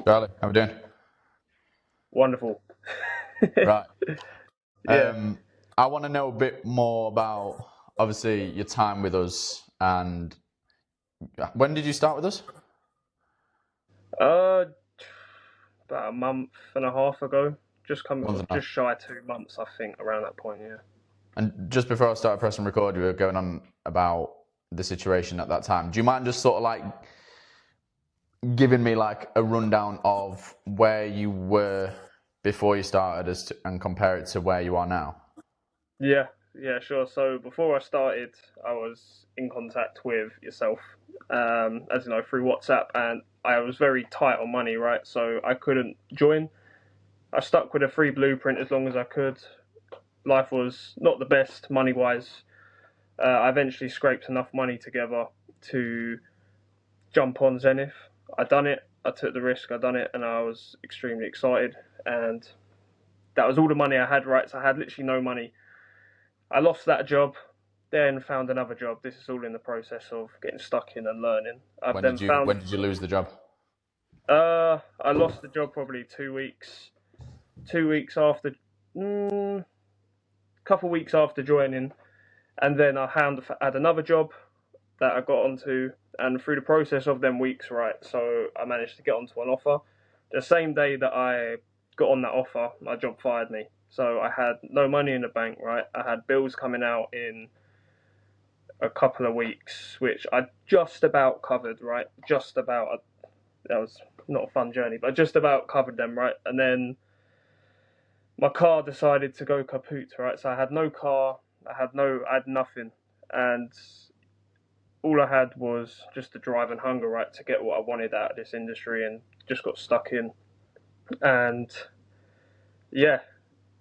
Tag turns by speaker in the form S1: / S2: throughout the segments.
S1: Charlie, how we doing?
S2: Wonderful.
S1: Right.
S2: Yeah.
S1: I want to know a bit more about, obviously, your time with us. And when did you start with us?
S2: Uh, about a month and a half ago.
S1: Month and a half.
S2: Just shy of 2 months, I think, around that point. Yeah.
S1: And just before I started pressing record, you were going on about the situation at that time. Do you mind just sort of like giving me like a rundown of where you were before you started and compare it to where you are now?
S2: Yeah. Yeah. Sure. So before I started, I was in contact with yourself, as you know, through WhatsApp, and I was very tight on money, right? So I couldn't join. I stuck with a free blueprint as long as I could. Life was not the best money wise. I eventually scraped enough money together to jump on Zenith. I done it. I took the risk. I done it, and I was extremely excited. And that was all the money I had. Right, so I had literally no money. I lost that job, then found another job. This is all in the process of getting stuck in and learning. I've
S1: When
S2: then
S1: did you
S2: found.
S1: when did you lose the job?
S2: I lost the job probably 2 weeks. 2 weeks after, couple weeks after joining, and then I had another job that I got onto, and through the process of them weeks, right, so I managed to get onto an offer. The same day that I got on that offer, my job fired me. So I had no money in the bank, right? I had bills coming out in a couple of weeks, which I just about covered, right? Just about. That was not a fun journey, but just about covered them, right? And then my car decided to go kaput, right? So I had no car, I had nothing, and all I had was just the drive and hunger, right, to get what I wanted out of this industry, and just got stuck in. And yeah,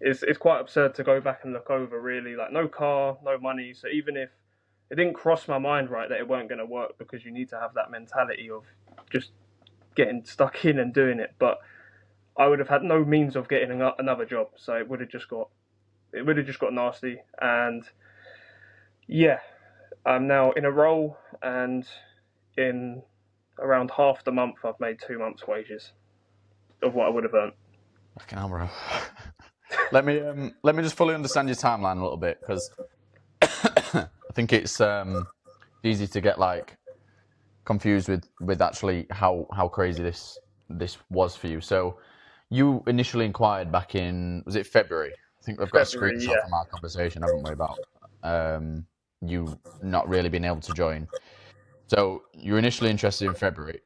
S2: it's quite absurd to go back and look over, really. Like, no car, no money. So even if it didn't cross my mind, right, that it weren't going to work, because you need to have that mentality of just getting stuck in and doing it. But I would have had no means of getting another job, so it would have just got nasty. And yeah, I'm now in a role, and in around half the month, I've made 2 months' wages of what I would have earned.
S1: Fucking hell, bro. let me just fully understand your timeline a little bit, because I think it's easy to get like confused with actually how crazy this was for you. So you initially inquired back in, was it February? I think we've got a
S2: February,
S1: screenshot
S2: yeah.
S1: from our conversation, haven't we, about you not really being able to join. So you were initially interested in February.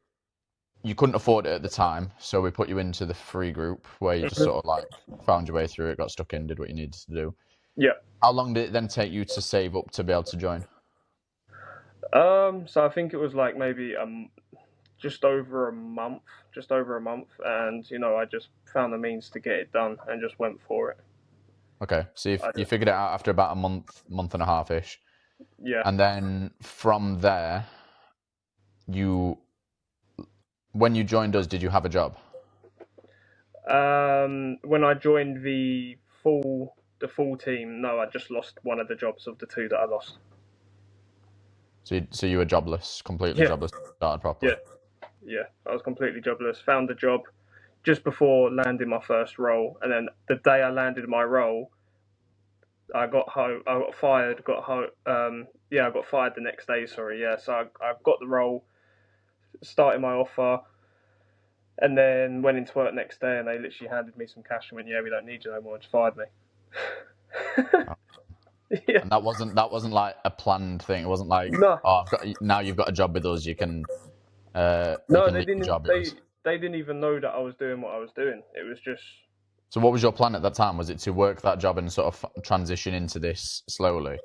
S1: You couldn't afford it at the time, so we put you into the free group where you just sort of like found your way through it, got stuck in, did what you needed to do.
S2: Yeah.
S1: How long did it then take you to save up to be able to join?
S2: So I think it was like maybe just over a month, and I just found the means to get it done and just went for it.
S1: Okay, so you figured it out after about a month and a half ish.
S2: Yeah.
S1: And then from there, when you joined us, did you have a job?
S2: When I joined the full team, no, I just lost one of the jobs of the two that I lost.
S1: So you were jobless, completely jobless, started properly.
S2: Yeah, I was completely jobless. Found a job just before landing my first role, and then the day I landed my role, I got fired. I got fired the next day. Sorry, yeah. So I got the role, started my offer, and then went into work next day, and they literally handed me some cash and went, "Yeah, we don't need you no more," and just fired me. Yeah.
S1: And that wasn't like a planned thing. It wasn't like,
S2: No.
S1: oh, now you've got a job with us. You can
S2: No, they
S1: leave the
S2: didn't.
S1: job with us.
S2: They didn't even know that I was doing what I was doing. It was just.
S1: So what was your plan at that time? Was it to work that job and sort of transition into this slowly?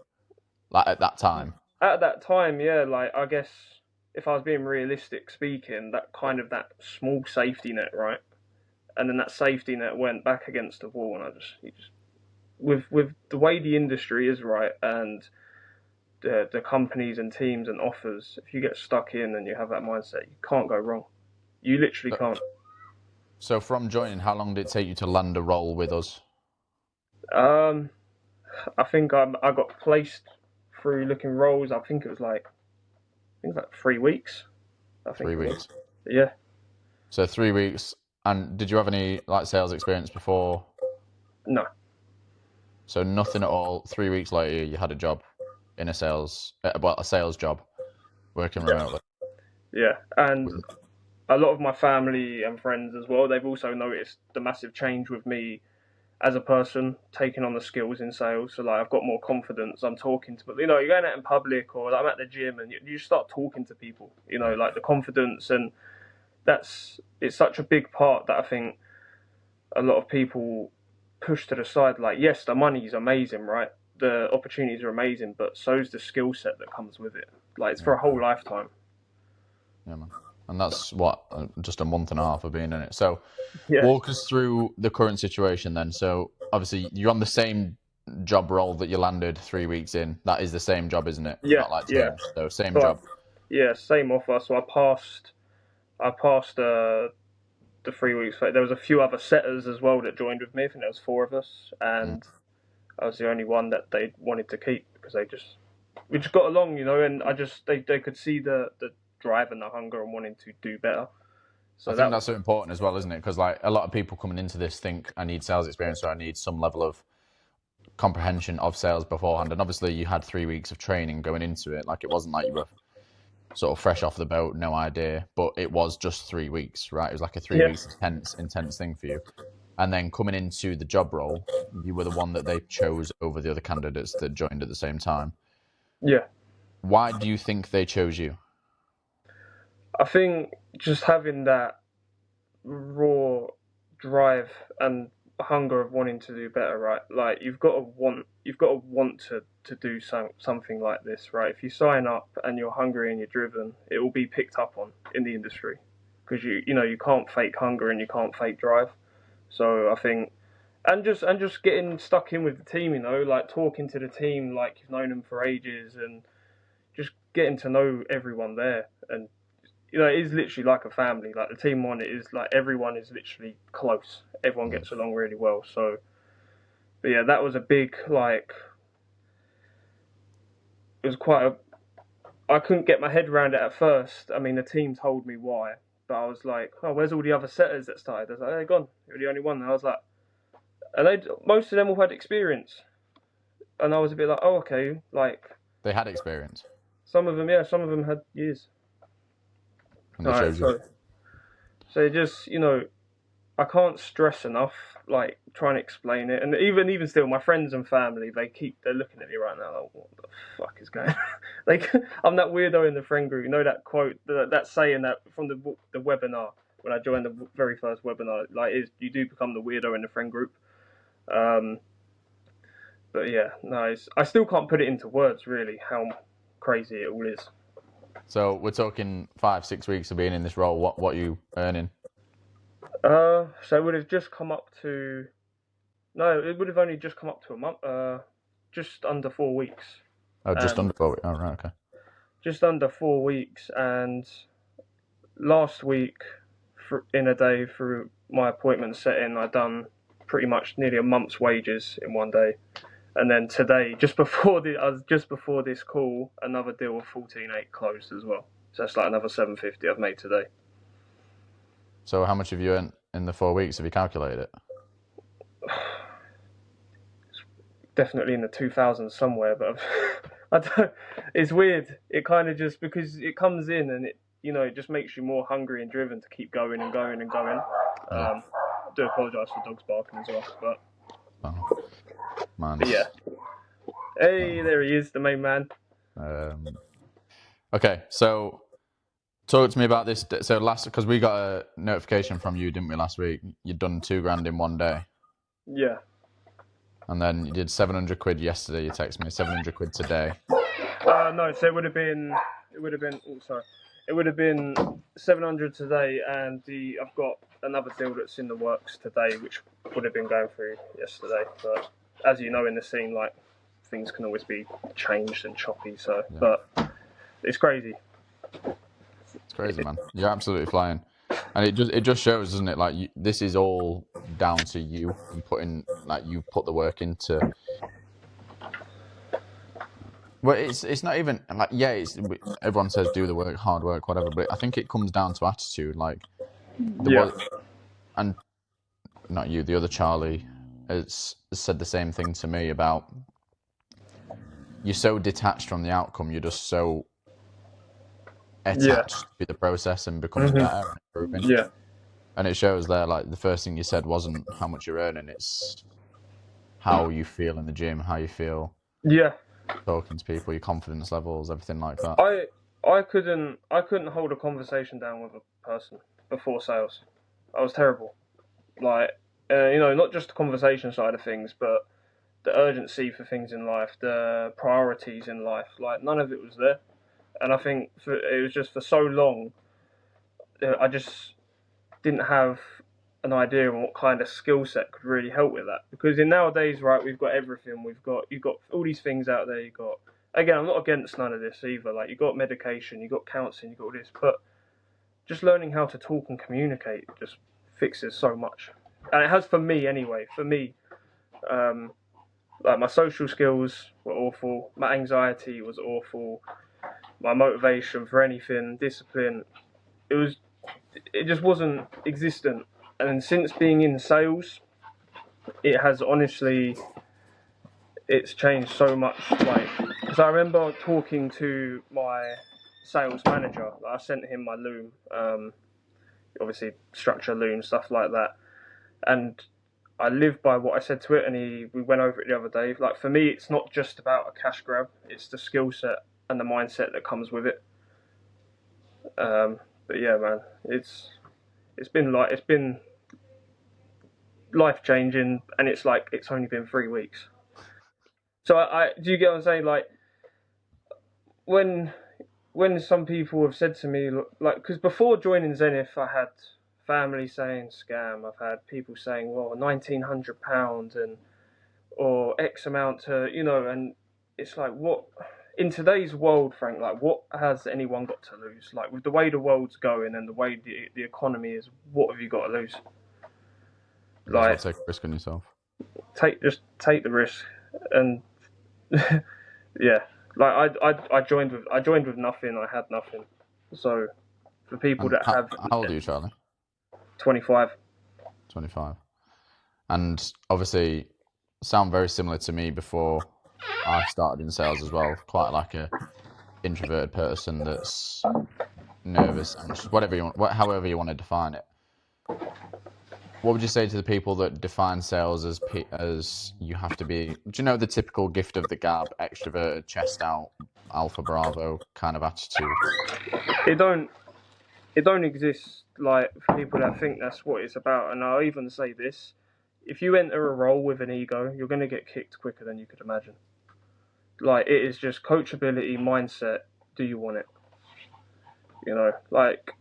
S1: Like at that time?
S2: At that time, yeah. Like, I guess if I was being realistic speaking, that small safety net, right? And then that safety net went back against the wall, and with the way the industry is, right, and the companies and teams and offers, if you get stuck in and you have that mindset, you can't go wrong. You literally can't.
S1: So from joining, how long did it take you to land a role with us?
S2: I think I got placed through looking roles. I think it was like 3 weeks.
S1: 3 weeks.
S2: Yeah.
S1: So 3 weeks, And did you have any like sales experience before?
S2: No.
S1: So nothing at all. 3 weeks later, you had a job in a sales, a sales job, working remotely.
S2: Yeah, and a lot of my family and friends as well, they've also noticed the massive change with me as a person, taking on the skills in sales. So like I've got more confidence. I'm talking to, you know, you're going out in public or like, I'm at the gym and you start talking to people, you know, like the confidence, and it's such a big part that I think a lot of people push to the side. Like, yes, the money's amazing, right? The opportunities are amazing, but so's the skill set that comes with it. Like, it's for a whole lifetime.
S1: Yeah, man. And that's what, just a month and a half of being in it. So
S2: Yeah.
S1: walk us through the current situation then. So obviously you're on the same job role that you landed 3 weeks in. That is the same job, isn't it?
S2: Yeah,
S1: Not like
S2: yeah.
S1: changed. So same
S2: So
S1: job.
S2: yeah, same offer. So I passed the 3 weeks. There was a few other setters as well that joined with me. I think there was four of us, and I was the only one that they wanted to keep because we just got along, you know. And they could see the drive and the hunger and wanting to do better. So
S1: I think that's so important as well, isn't it? Because like a lot of people coming into this think I need sales experience or I need some level of comprehension of sales beforehand. And obviously you had 3 weeks of training going into it. Like it wasn't like you were sort of fresh off the boat, no idea, but it was just 3 weeks, right? It was like a 3 weeks intense thing for you. And then coming into the job role, you were the one that they chose over the other candidates that joined at the same time.
S2: Yeah.
S1: Why do you think they chose you?
S2: I think just having that raw drive and hunger of wanting to do better, right? Like you've got to want to do something like this, right? If you sign up and you're hungry and you're driven, it will be picked up on in the industry because you can't fake hunger and you can't fake drive. So I think, and just getting stuck in with the team, you know, like talking to the team like you've known them for ages, and just getting to know everyone there. And you know, it is literally like a family. Like the team on it is like everyone is literally close. Everyone gets along really well. So, but yeah, that was a big like. It was quite a. I couldn't get my head around it at first. I mean, the team told me why, but I was like, "Oh, where's all the other setters that started?" I was like, "They're gone. You're the only one." And I was like, and most of them all had experience, and I was a bit like, "Oh, okay." Like
S1: they had experience.
S2: Some of them had years.
S1: And they chose you.
S2: So just, you know, I can't stress enough, like, trying to explain it. And even still, my friends and family, they're looking at me right now like, what the fuck is going on? Like, I'm that weirdo in the friend group. You know that quote, that saying that from the webinar, when I joined the very first webinar, like, you do become the weirdo in the friend group. But yeah, no, I still can't put it into words, really, how crazy it all is.
S1: So we're talking 5-6 weeks of being in this role. What are you earning?
S2: So it would have just come up to. No, it would have only just come up to a month. Just under 4 weeks.
S1: Oh, just under 4 weeks. Oh, right, okay.
S2: Just under 4 weeks, and last week, in a day through my appointment setting, I done pretty much nearly a month's wages in one day. And then today, just before this call, another deal of 14.8 closed as well. So that's like another 750 I've made today.
S1: So how much have you earned in the 4 weeks? Have you calculated it?
S2: It's definitely in the 2000s somewhere, but I don't. It's weird. It kind of just, because it comes in and it just makes you more hungry and driven to keep going and going and going. I do apologise for dogs barking as well, but.
S1: Oh.
S2: But yeah. Hey, there he is, the main man.
S1: Okay, so talk to me about this. So because we got a notification from you, didn't we, last week? You'd done $2,000 in one day.
S2: Yeah.
S1: And then you did 700 quid yesterday. You texted me 700 quid today.
S2: No, so it would have been. Oh, sorry. It would have been 700 today, and I've got another deal that's in the works today, which would have been going through yesterday, but. As you know, in the scene, like, things can always be changed and choppy. So, yeah. But it's crazy.
S1: It's crazy, man. You're absolutely flying, and it just shows, doesn't it? Like this is all down to you and you put the work into. Well, it's not even like everyone says do the work, hard work, whatever, but I think it comes down to attitude. Like and not you, the other Charlie, has said the same thing to me about you're so detached from the outcome, you're just so
S2: Yeah.
S1: attached to the process and becoming
S2: Mhm.
S1: better and improving.
S2: Yeah.
S1: And it shows there, like, the first thing you said wasn't how much you're earning, it's how you feel in the gym, how you feel
S2: Yeah.
S1: talking to people, your confidence levels, everything like that.
S2: I couldn't hold a conversation down with a person before sales. I was terrible. Like, not just the conversation side of things, but the urgency for things in life, the priorities in life. Like, none of it was there. And I think it was just for so long, I just didn't have an idea on what kind of skill set could really help with that. Because in nowadays, right, we've got everything. You've got all these things out there. You've got, again, I'm not against none of this either. Like, you've got medication, you've got counselling, you've got all this, but just learning how to talk and communicate just fixes so much. And it has for me anyway. For me, like, my social skills were awful. My anxiety was awful. My motivation for anything, discipline, it just wasn't existent. And since being in sales, it has honestly, it's changed so much. Like, because I remember talking to my sales manager. I sent him my loom, obviously structure loom, stuff like that, and I live by what I said to it. And we went over it the other day. Like, for me, it's not just about a cash grab; it's the skill set and the mindset that comes with it. But yeah, man, it's been life changing, and it's only been 3 weeks. So I do you get what I'm saying? Like, when some people have said to me, like, because before joining Zenith, I had family saying scam. I've had people saying, well, £1,900 and or X amount to, and it's like, what in today's world, Frank? Like, what has anyone got to lose? Like, with the way the world's going and the way the economy is, what have you got to lose?
S1: You might as well
S2: Like,
S1: take a risk on yourself.
S2: take the risk, and yeah, like I joined with nothing. I had nothing. So for people
S1: And
S2: that have
S1: how old are you, Charlie?
S2: 25,
S1: 25. And obviously, sound very similar to me before I started in sales as well. Quite like a introverted person that's nervous, anxious, whatever you want, however you want to define it. What would you say to the people that define sales as you have to be? Do you know the typical gift of the gab, extroverted, chest out, alpha bravo kind of attitude?
S2: it don't exist. Like, for people that think that's what it's about. And I'll even say this: if you enter a role with an ego, you're going to get kicked quicker than you could imagine. Like, it is just coachability, mindset. Do you want it? Like,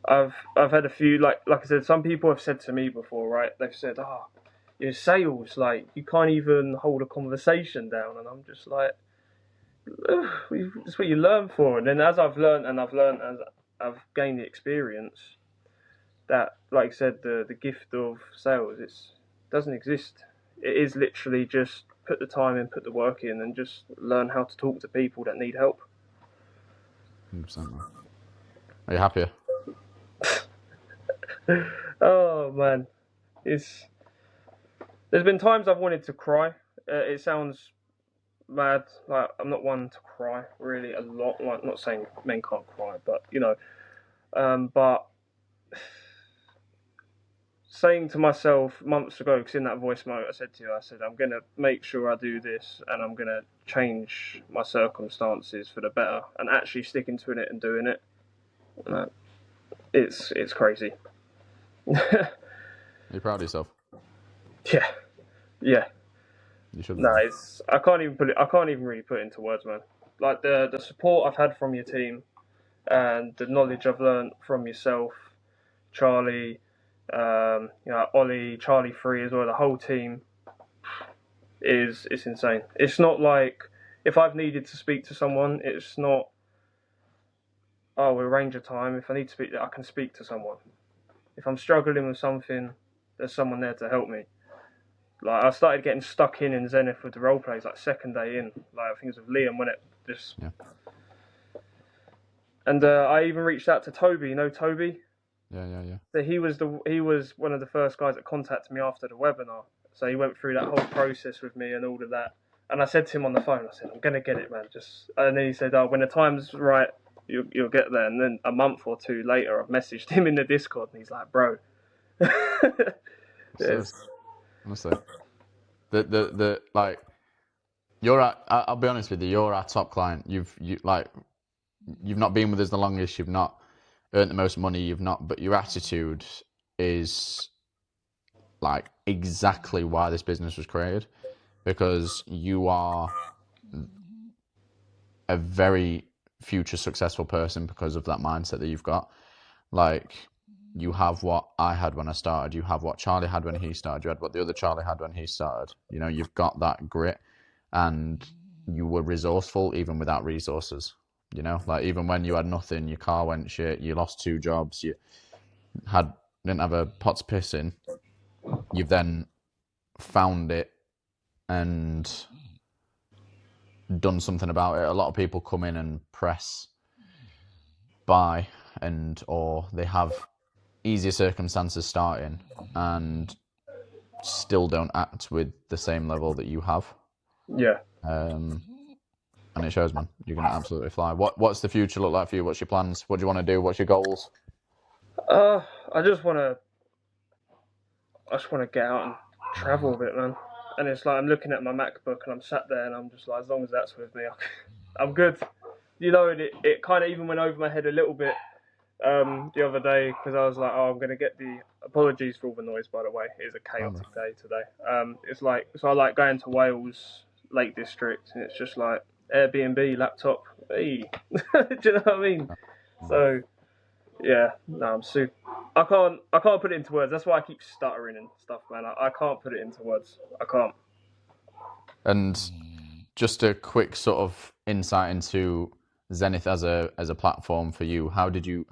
S2: I've had a few, like I said, some people have said to me before, right? They've said, your sales, like, you can't even hold a conversation down, and I'm just like, it's what you learn for. And then as I've learned as I've gained the experience, that, like I said, the gift of sales, it doesn't exist. It is literally just put the time in, put the work in, and just learn how to talk to people that need help.
S1: 100%, man. Are you happier?
S2: Oh man, there's been times I've wanted to cry. It sounds mad. Like, I'm not one to cry really a lot. Like, not saying men can't cry, but but saying to myself months ago, because in that voice note I said to you, I said, I'm gonna make sure I do this, and I'm gonna change my circumstances for the better, and actually sticking to it and doing it. It's crazy.
S1: Are you proud of yourself?
S2: Yeah, yeah.
S1: You should be.
S2: No, I can't even really put it into words, man. Like, the support I've had from your team, and the knowledge I've learned from yourself, Charlie, Ollie, Charlie Free as well, the whole team it's insane. It's not like, if I've needed to speak to someone, it's not, oh, we arrange a time. If I need to speak, I can speak to someone. If I'm struggling with something, there's someone there to help me. Like, I started getting stuck in Zenith with the role plays, like, second day in. Like, I think it was with Liam, when it
S1: Yeah.
S2: And I even reached out to Toby. You know Toby?
S1: Yeah.
S2: So he was one of the first guys that contacted me after the webinar. So he went through that whole process with me and all of that. And I said to him on the phone, I said, I'm gonna get it, man. And then he said, oh, when the time's right, you'll get there. And then a month or two later, I've messaged him in the Discord, and he's like, bro.
S1: Honestly, the like, you're at. I'll be honest with you. You're our top client. You've not been with us the longest. You've not earned the most money. You've not. But your attitude is like exactly why this business was created, because you are a very future successful person because of that mindset that you've got. Like, you have what I had when I started. You have what Charlie had when he started. You had what the other Charlie had when he started. You know, you've got that grit, and you were resourceful even without resources. You know, like even when you had nothing, your car went shit, you lost 2 jobs, you didn't have a pot to piss in. You've then found it and done something about it. A lot of people come in and press buy, or they have easier circumstances starting and still don't act with the same level that you have.
S2: Yeah.
S1: And it shows, man. You're gonna absolutely fly. What's the future look like for you? What's your plans? What do you want to do? What's your goals?
S2: I just wanna get out and travel a bit, man. And it's like I'm looking at my MacBook and I'm sat there and I'm just like, as long as that's with me, I'm good. You know, and it kind of even went over my head a little bit the other day, because I was like, oh, I'm going to get the apologies for all the noise, by the way. It is a chaotic day today. It's like, so I like going to Wales Lake District, and it's just like Airbnb, laptop, hey. Do you know what I mean? So yeah, no, I'm super. I can't put it into words. That's why I keep stuttering and stuff, man. I can't put it into words. I can't.
S1: And just a quick sort of insight into Zenith as a platform for you. How did you?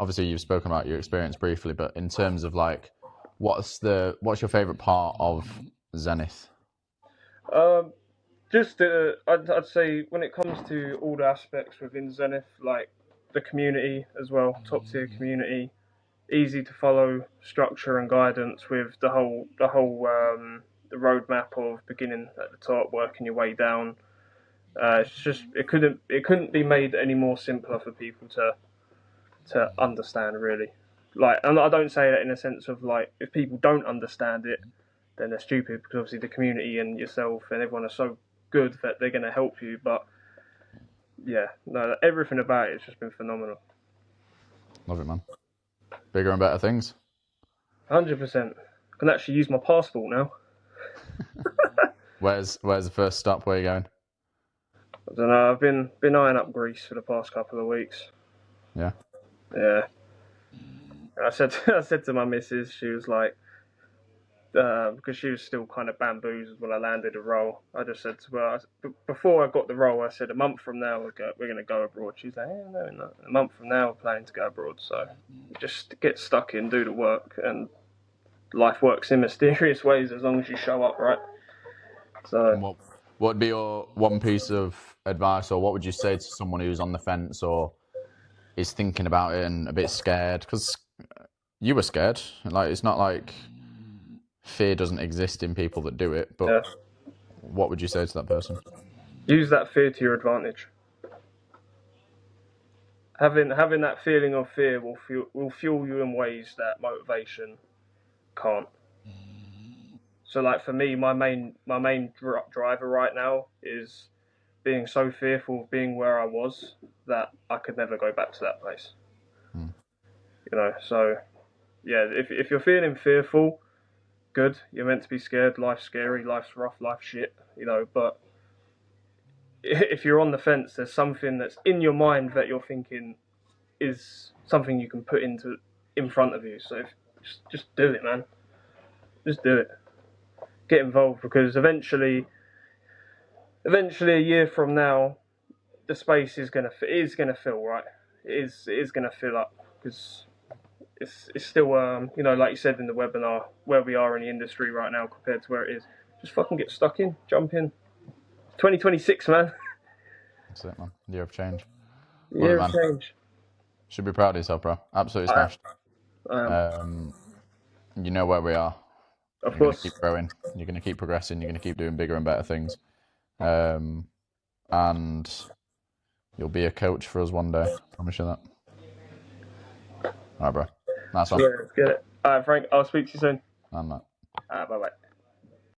S1: Obviously, you've spoken about your experience briefly, but in terms of like, what's your favorite part of Zenith?
S2: I'd say when it comes to all the aspects within Zenith, like the community as well, top tier community, easy to follow structure and guidance with the the roadmap of beginning at the top, working your way down. It's just it couldn't be made any more simpler for people to understand, really. Like, and I don't say that in a sense of like, if people don't understand it, then they're stupid, because obviously the community and yourself and everyone are so good that they're going to help you. But yeah, no, everything about it's just been phenomenal.
S1: Love it, man. Bigger and better things.
S2: 100%. I can actually use my passport now.
S1: Where's the first stop? Where are you going?
S2: I don't know. I've been eyeing up Greece for the past couple of weeks.
S1: Yeah.
S2: Yeah. I said to my missus, she was like, because she was still kind of bamboozled when I landed a role. I just said to her, before I got the role, I said, a month from now we're going to go abroad. She's like, no, we're not. A month from now we're planning to go abroad. So just get stuck in, do the work, and life works in mysterious ways as long as you show up, right? So
S1: what would be your one piece of advice, or what would you say to someone who's on the fence or is thinking about it and a bit scared? Because you were scared. Like, it's not like fear doesn't exist in people that do it, but yeah. What would you say to that person?
S2: Use that fear to your advantage. Having that feeling of fear will fuel you in ways that motivation can't. So, like, for me, my main driver right now is being so fearful of being where I was that I could never go back to that place. You know, so yeah, if you're feeling fearful, good. You're meant to be scared. Life's scary. Life's rough. Life's shit. You know, but if you're on the fence, there's something that's in your mind that you're thinking is something you can put in front of you. So just do it, man. Just do it. Get involved, because eventually a year from now, the space is gonna fill, right? It is gonna fill up, because it's still you know, like you said in the webinar, where we are in the industry right now compared to where it is. Just fucking get stuck in, jump in. 2026, man.
S1: That's it, man. Year of change.
S2: Year of change.
S1: Should be proud of yourself, bro. Absolutely smashed. You know where we are.
S2: Of
S1: You're going to
S2: course.
S1: keep growing. You're going to keep progressing. You're going to keep doing bigger and better things. And you'll be a coach for us one day. I promise you that. All right, bro. Nice one.
S2: Yeah, let's get it. All right, Frank. I'll speak to you soon.
S1: I'm that.
S2: Bye bye.